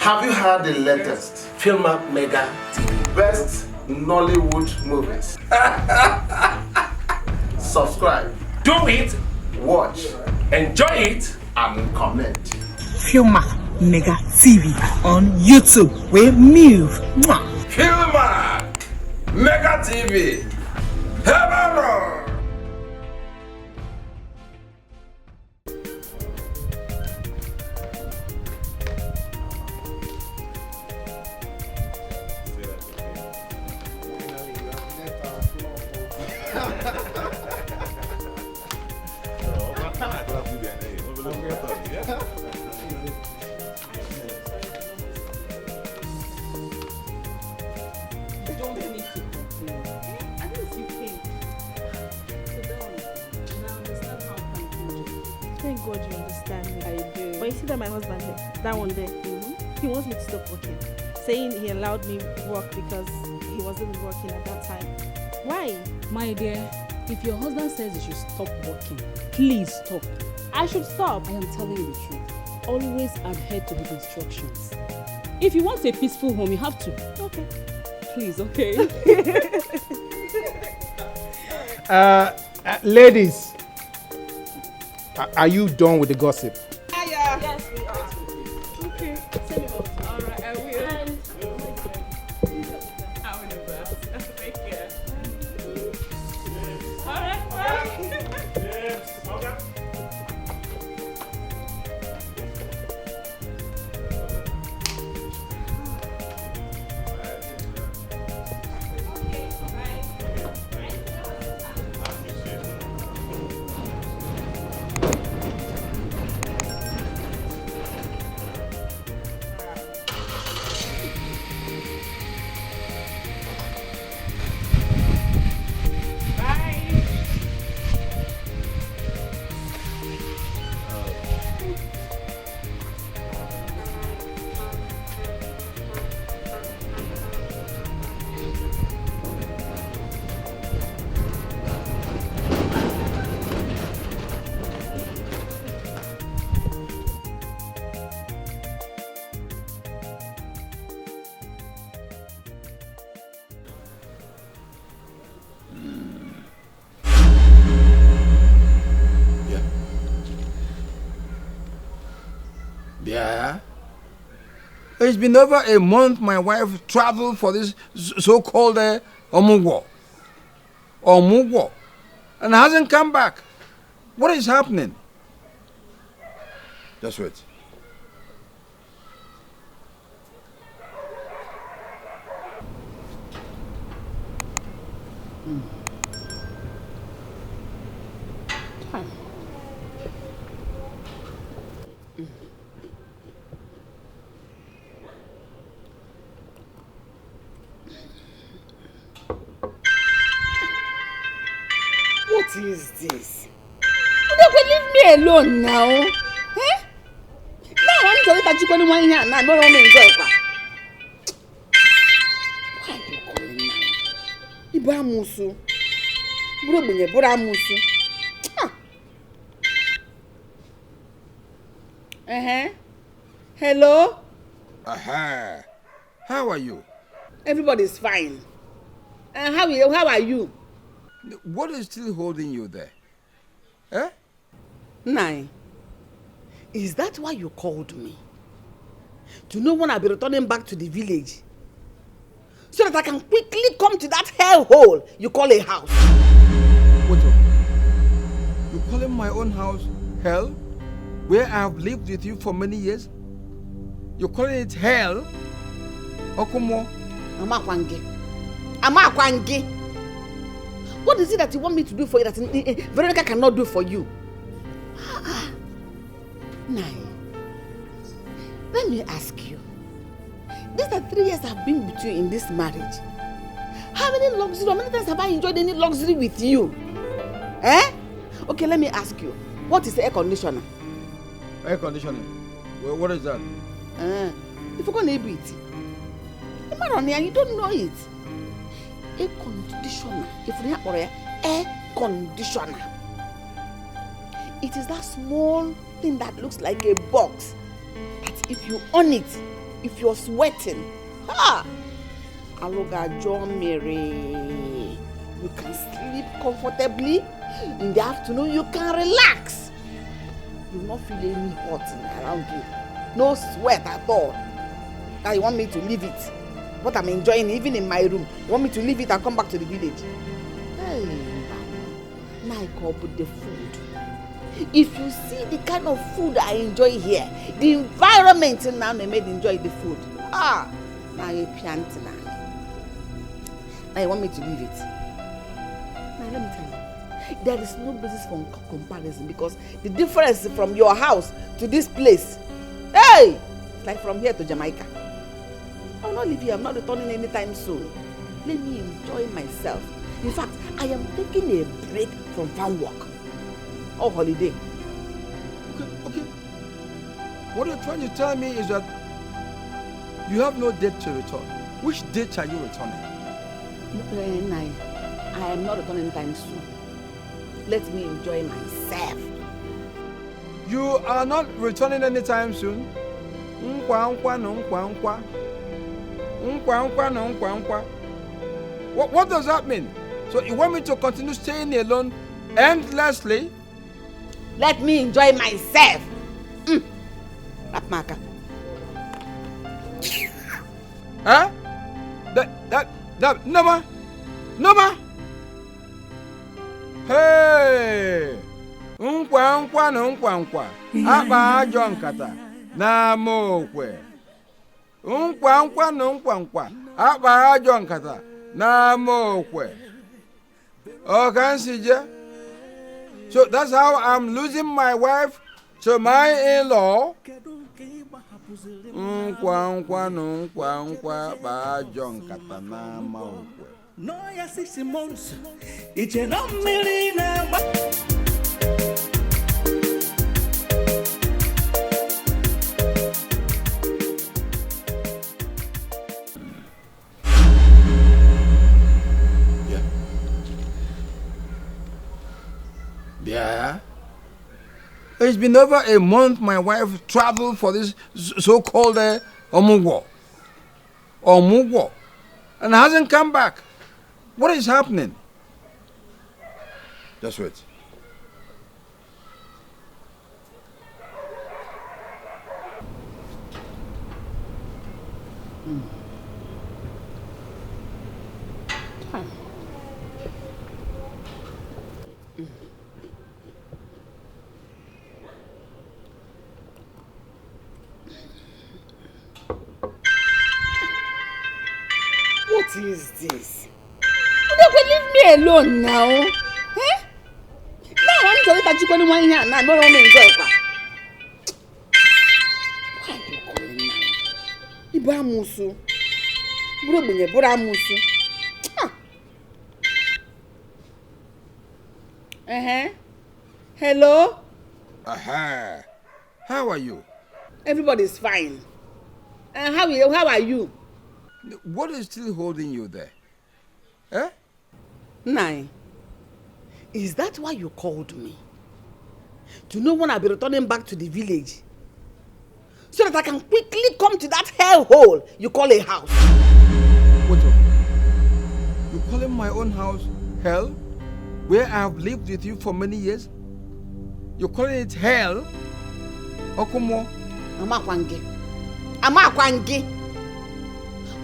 Have you heard the latest FILMARK MEGAVTV Best Nollywood Movies? Subscribe. Do it. Watch. Enjoy it. And comment. FILMARK MEGAVTV on YouTube. We move. FILMARK MEGAVTV. Hello. Thank God you understand me. I do. But you see that my husband there, that one there, he wants me to stop working. Saying he allowed me work because he wasn't working at that time. Why? My dear, if your husband says you should stop working, please stop. I should stop. I am telling you the truth. Always adhere to his instructions. If you want a peaceful home, you have to. Okay. Please, okay? Ladies, are you done with the gossip? Yes, we are. Okay. Send me off. All right, I will. I will never. Take care. All right, bye. Yeah. It's been over a month my wife traveled for this so-called Omugwo. And hasn't come back. What is happening? Just wait. What is this? You don't leave me alone now. Eh? Now I'm sorry that you couldn't want here and I don't want to enjoy it. Why are you calling now? Ibamusu. Buramusu. Hello? How are you? Everybody's fine. How are you? What is still holding you there? Eh? Nai, is that why you called me? To know when I'll be returning back to the village? So that I can quickly come to that hellhole you call a house. What? You calling my own house hell? Where I have lived with you for many years? You're calling it hell? Okomo? Amakwange. What is it that you want me to do for you that Veronica cannot do for you? Nai, let me ask you. These are 3 years I've been with you in this marriage. How many times have I enjoyed any luxury with you? Eh? Okay, let me ask you. What is the air conditioner? Air conditioning? Well, what is that? If you're going to be it, you don't know it. Air conditioner. If you have air conditioner, it is that small thing that looks like a box. That if you on it, if you're sweating, Aloga John Mary, you can sleep comfortably. In the afternoon, you can relax. You will not feel any hot around you. No sweat at all. Now you want me to leave it? What I'm enjoying, even in my room. You want me to leave it and come back to the village? Hey, now I call with the food. If you see the kind of food I enjoy here, the environment now they made enjoy the food. Now you pianti now. Now you want me to leave it? Now let me tell you. There is no basis for comparison because the difference from your house to this place, hey, it's like from here to Jamaica. I will not leave here. I'm not returning anytime soon. Let me enjoy myself. In fact, I am taking a break from farm work or holiday. Okay. What you're trying to tell me is that you have no date to return. Which date are you returning? I am not returning anytime soon. Let me enjoy myself. You are not returning anytime soon? What does that mean? So you want me to continue staying alone endlessly? Let me enjoy myself. Rapmaka. Huh? That, Nama? Hey! Nkwa. Aba ajo nkata. Na mokwe. Nkwa. Aba ajo nkata. Na mokwe. Okansije. So that's how I'm losing my wife to my in-law. Nkwa. Aba ajo nkata na mokwe. No, ya 6 months. It's a no milina. Yeah. It's been over a month my wife traveled for this so-called Omugwo, and hasn't come back. What is happening? Just wait. What is this? You don't leave me alone now. Eh? Now I'm sorry that you couldn't want here and I don't want to enjoy it. Why are you calling now? Ibamusu. Buramusu. Hello? How are you? Everybody's fine. How are you? What is still holding you there? Eh? Nai, is that why you called me? To know when I'll be returning back to the village? So that I can quickly come to that hellhole you call a house? What up? You calling my own house hell? Where I have lived with you for many years? You're calling it hell? Okumo? Amakwange.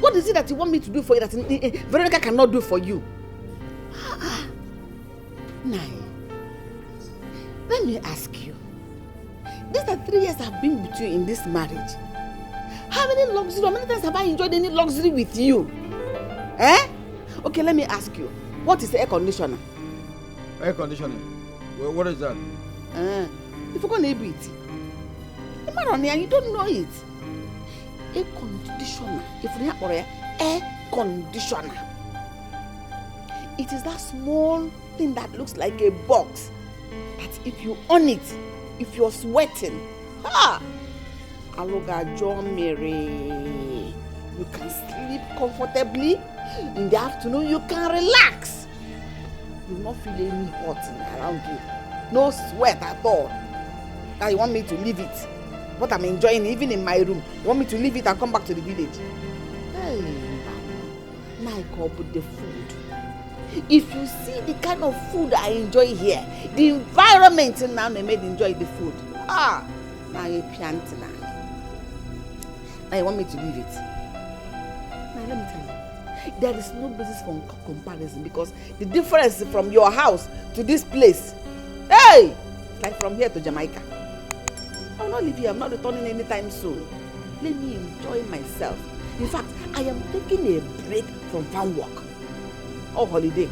What is it that you want me to do for you that Veronica cannot do for you? Nai, let me ask you. These are 3 years I've been with you in this marriage. How many times have I enjoyed any luxury with you? Okay, let me ask you. What is the air conditioner? Air conditioning? Well, what is that? If you're going to be it. You don't know it. Air conditioner. If you have air conditioner. It is that small thing that looks like a box. That if you on it, if you're sweating, Aloga John Mary, you can sleep comfortably. In the afternoon, you can relax. You will not feel any hot around you. No sweat at all. Now you want me to leave it? what I'm enjoying even in my room. You want me to leave it and come back to the village? Hey, now I call with the food. If you see the kind of food I enjoy here, the environment now they made enjoy the food. Now you pianti now. Now you want me to leave it? Now let me tell you, there is no basis for comparison because the difference from your house to this place, hey, like from here to Jamaica. I will not leave here. I'm not returning anytime soon. Let me enjoy myself. In fact, I am taking a break from farm work. Or holiday.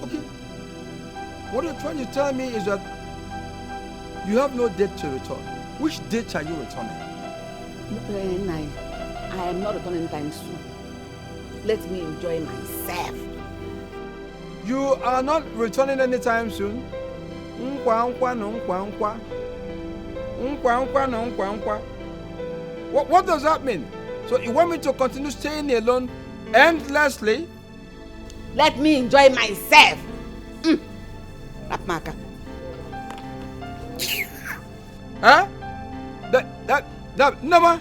Okay. What you're trying to tell me is that you have no date to return. Which date are you returning? I am not returning anytime soon. Let me enjoy myself. You are not returning anytime soon? What does that mean? So you want me to continue staying alone endlessly? Let me enjoy myself. Rapmaka. Huh? That, Nama?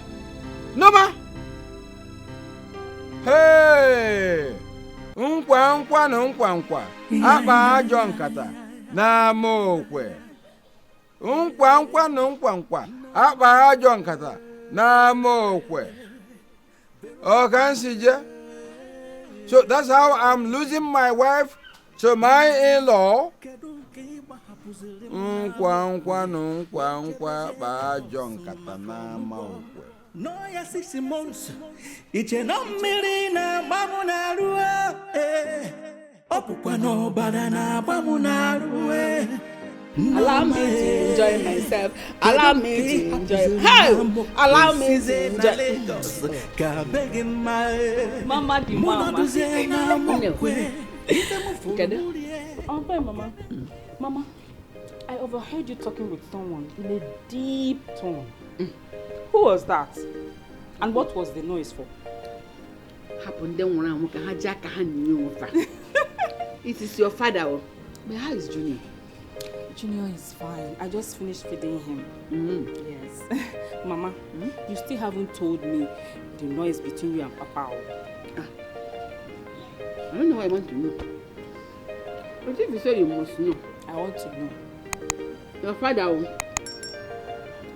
Hey! Nkwa. Aba ajo nkata. Na mokwe. Nkwa. Aba ajo nkata. Na mokwe. Okansije. So that's how I'm losing my wife to my in-law. Nkwa. Ba ajo nkata na mokwe. No ya 6 months. Iche no mmiri na agbamu na ruo. Opukwa no bada na agbamu na ruo. Allow me to enjoy myself. Allow me to enjoy. Hey! Allow me to enjoy. Mama, the mama. I'm fine, Mama. Mama, I overheard you talking with someone in a deep tone. Who was that? And what was the noise for? It is your father. But how is Junior? Junior is fine. I just finished feeding him. Yes. Mama, you still haven't told me the noise between you and Papa. I don't know what I want to know. But if you say you must know. I want to know. Your father,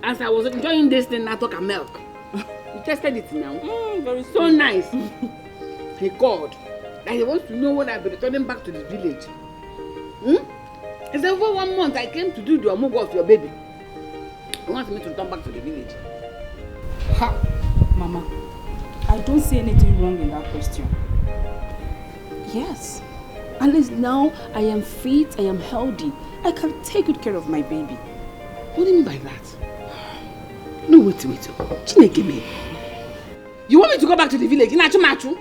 as I was enjoying this thing, I took a milk. You tested it now. Very so nice. He called. And he wants to know when I'll be returning back to the village. It's over 1 month I came to do the amugo of your baby. He wants me to return back to the village. Ha! Mama, I don't see anything wrong in that question. Yes. At least now I am fit, I am healthy. I can take good care of my baby. What do you mean by that? No, wait. Chineke. You want me to go back to the village? Machu?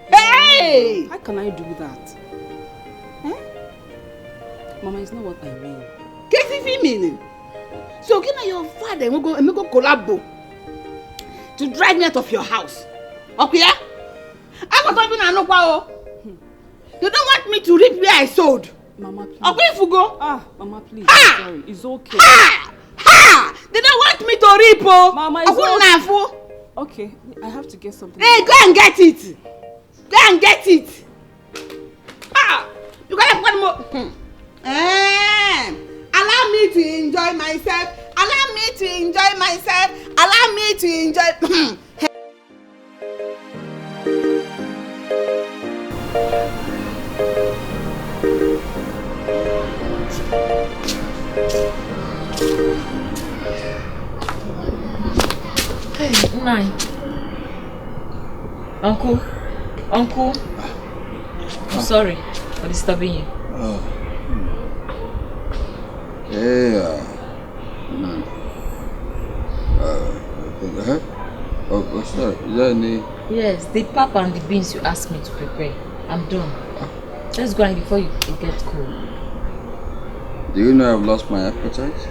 Hey! How can I do that? Mama, it's not what I mean. KCV meaning? So, can your father and we go collabo to drive me out of your house? Okay? I'm not talking about no. You don't want me to reap where I sowed. Mama, please. Okay, if you go. Mama, please. I'm sorry. It's okay. They don't want me to reap, oh. Mama, it's okay. I have to get something. Hey, go and get it. Go and get it. You gotta put more. Allow me to enjoy myself. Allow me to enjoy myself. Allow me to enjoy. Hey, Nai. Uncle. I'm sorry for disturbing you. What's that? Is that any? Yes, the pap and the beans you asked me to prepare. I'm done. Let's go and before it gets cold. Do you know I've lost my appetite?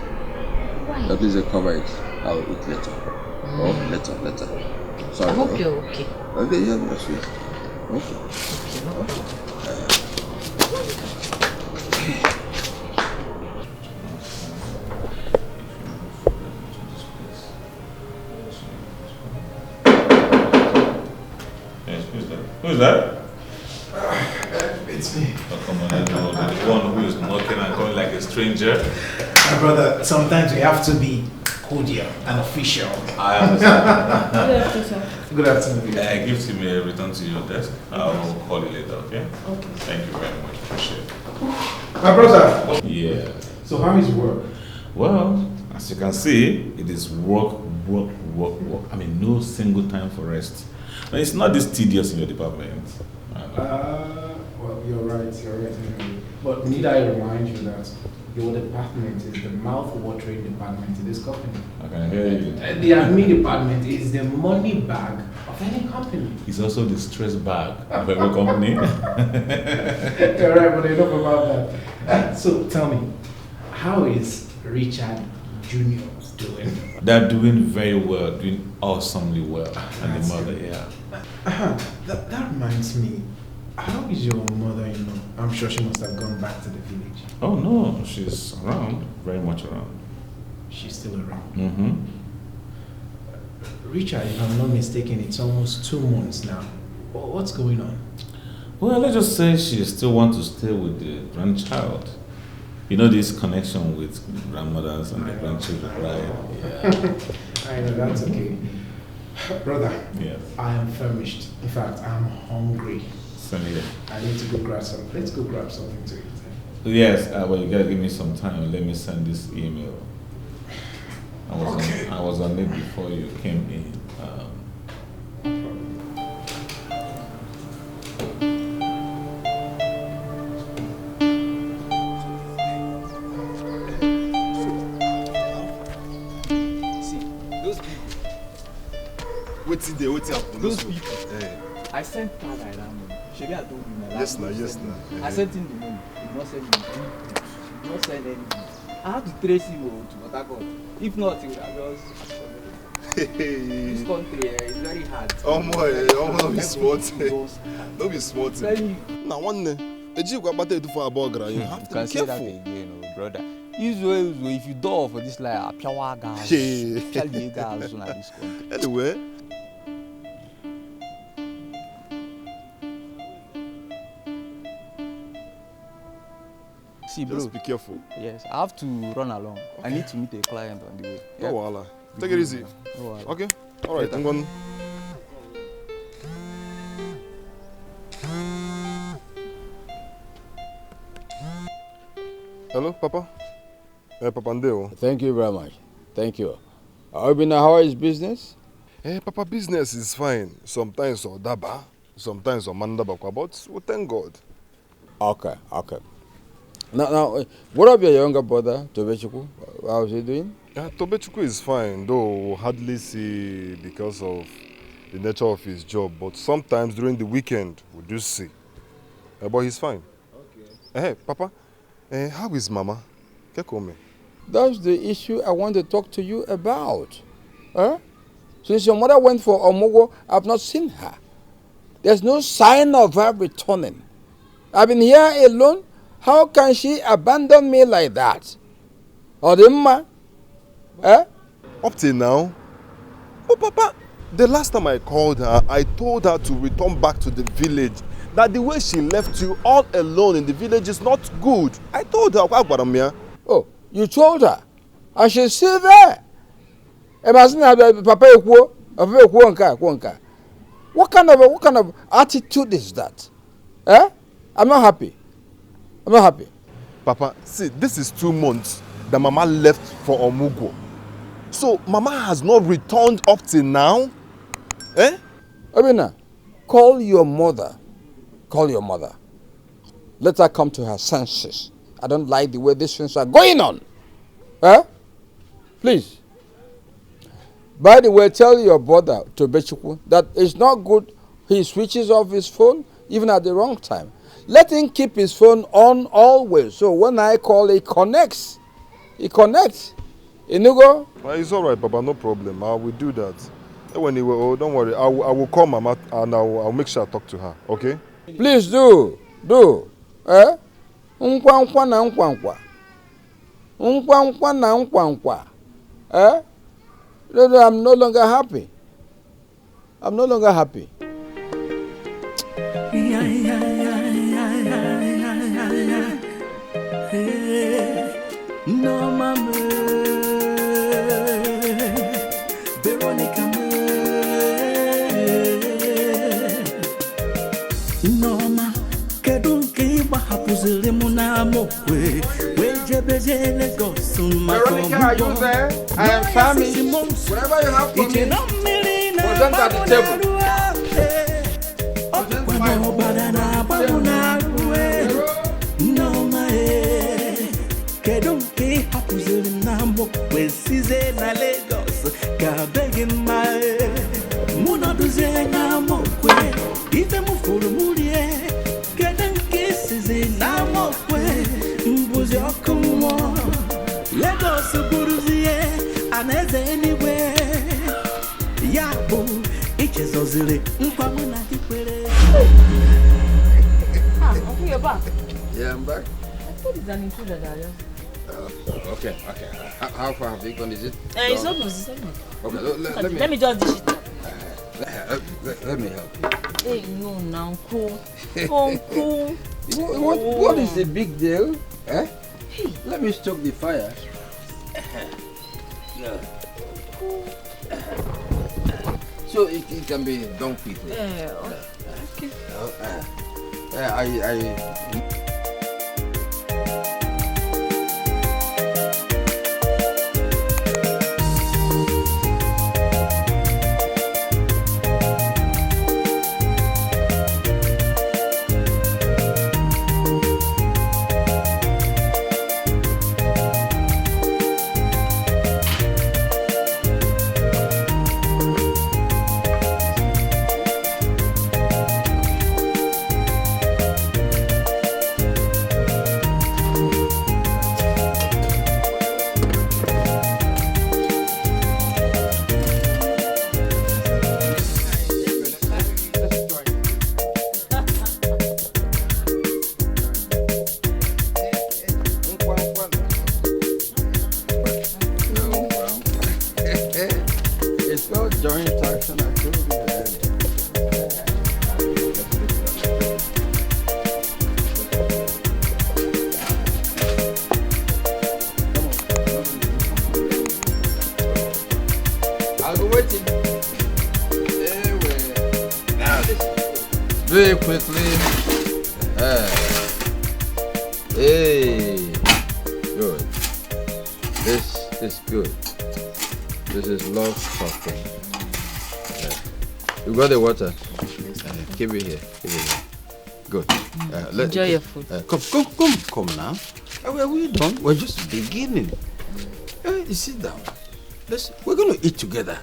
Why? That is a cover it. I'll eat later. Oh, later. Sorry. I hope you're okay. Okay, yeah, that's sweet. Okay. Who's that? It's me. Oh, come on, I know. The one who is knocking and coming like a stranger. My brother, sometimes we have to be cordial and official. I understand. Good afternoon, sir. Good afternoon. Give to me a return to your desk. I'll call you later, okay? Okay. Thank you very much. Appreciate it. My brother. Yeah. So how is work? Well, as you can see, it is work. I mean, no single time for rest. And it's not this tedious in your department. Well, you're right. But need I remind you that your department is the mouth-watering department in this company. I can hear you. The admin department is the money bag of any company. It's also the stress bag of every company. You're right, but enough about that. So tell me, how is Richard Jr. doing? They're doing very well, doing awesomely well. And the mother, yeah. That reminds me, how is your mother-in-law? I'm sure she must have gone back to the village. Oh no, she's around, very much around. She's still around? Mm-hmm. Richard, if I'm not mistaken, it's almost 2 months now. What's going on? Well, let's just say she still wants to stay with the grandchild. You know this connection with grandmothers and the grandchildren, right? Yeah. I know, that's okay. Brother, yes. I am famished. In fact, I'm hungry. Same here. I need to go grab something. Let's go grab something to eat. Yes, well, you gotta give me some time. Let me send this email. I was on it before you came in. Those people. I sent Tara that money. Shebi, I told you my last. Yes, na. I sent him the money. He did not send me. He did not send anything. I had to trace him to Port Harcourt. If not, he would have just. This country is very hard. Don't be smart. Don't be smart. Now one day, you can say that again, brother. Usually, if you door for this like a pure gas, this country. Anyway. See, bro. Just be careful. Yes, I have to run along. Okay. I need to meet a client on the way. No wahala. Take it easy. No wahala. Okay. All right. I'm going. Hello, Papa. Papa Ndeo. Thank you very much. Thank you. How is business? Papa, business is fine. Sometimes on daba, sometimes on mandaba, but we thank God. Okay. Now, what about your younger brother, Tobechuku? How is he doing? Tobechuku is fine, though hardly see because of the nature of his job. But sometimes during the weekend, we do see. But he's fine. Okay. Hey, Papa, how is Mama? That's the issue I want to talk to you about. Since your mother went for Omogo, I've not seen her. There's no sign of her returning. I've been here alone. How can she abandon me like that? Odimma? Up till now? Oh, Papa, the last time I called her, I told her to return back to the village. That the way she left you all alone in the village is not good. I told her. Oh, you told her? And she's still there? What kind of attitude is that? I'm not happy. Papa, see, this is 2 months that Mama left for Omugo. So, Mama has not returned up till now? Obina, call your mother. Let her come to her senses. I don't like the way these things are going on. Please. By the way, tell your brother, Tobechuku, that it's not good he switches off his phone even at the wrong time. Let him keep his phone on always. So when I call, he connects. Inugo? It's all right, Papa, no problem. I will do that. When you will, don't worry. I will call Mama and I'll make sure I talk to her, okay? Please do. Nkwa na nkwa. I'm no longer happy. hapuzile munamokwe Wejebeje Lagos Veronica, are you there? I am famished. Whatever you have for me, present at the table. Kedonke hapuzile munamokwe Size na Lagos Kabegi mae Munaduze namokwe Ife mufuru mulie Kedonke size namokwe Mbuzi okumo Lagos buruzie Aneze anywhere Yabo Ichezozile Nkwamuna hikwere Uncle, you're back. Yeah, I'm back. I thought it's an intruder, Dario. Okay. How far have you gone? Is it? It's almost. Okay, Let me just dish it up. Let me help you. Hey, no, now, Uncle. Uncle. What is the big deal? Eh? Hey. Let me stoke the fire. So it can be done quickly. Okay. It's called joint action. I told you I'll go waiting. Now this very quickly. Hey, good. This is good. This is love talking. You got the water? Keep it here. Good. Enjoy your food. Come now. Are we done? We're just beginning. Sit down. We're going to eat together.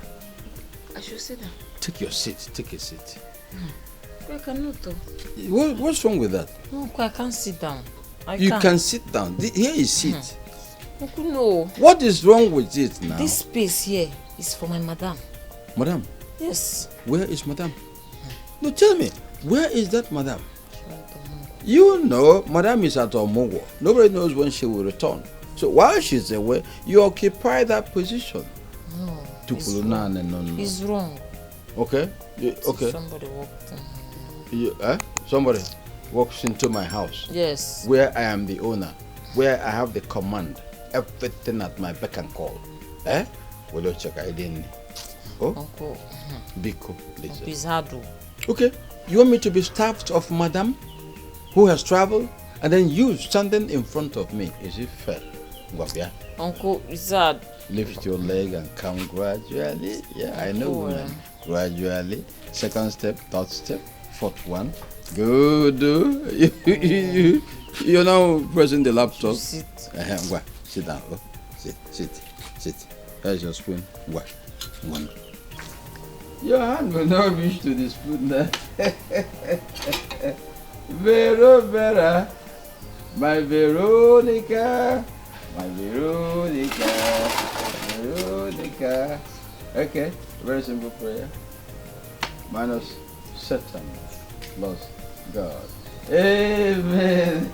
I should sit down. Take your seat. Take a seat. I cannot. What's wrong with that? No, I can't sit down. You can sit down. Here is seat. No. What is wrong with it now? This space here is for my madam. Madam? Yes. Where is madam? No, tell me, where is that madam? You know, madam is at Omogo. Nobody knows when she will return. So while she's away, you occupy that position. No. It's wrong. Okay? Okay. Somebody walked in. Somebody walks into my house. Yes. Where I am the owner. Where I have the command. Everything at my beck and call. Will you check ID? Oh? Uncle. Biko, please. Bizarro. Okay. You want me to be staffed of madam who has traveled and then you standing in front of me? Is it fair? Uncle, Izad. Lift your leg and come gradually. Yeah, I know women. Gradually. Second step, third step, fourth one. Good. You're now pressing the laptop. Sit. Sit down. Oh. Sit. There's your spoon. One. Your hand will not reach to the spoon now. Vera. My Veronica. Okay, very simple prayer. Minus Satan plus God. Amen.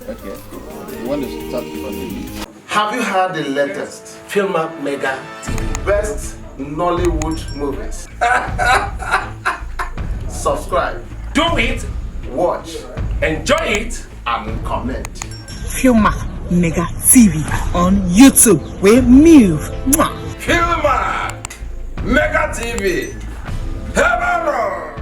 Okay, you want to start from the Have you heard the latest FILMARK MEGAVTV Best Nollywood Movies? Subscribe. Do it. Watch. Enjoy it. And comment. FILMARK MEGAVTV on YouTube. We move. FILMARK MEGAVTV. Hello.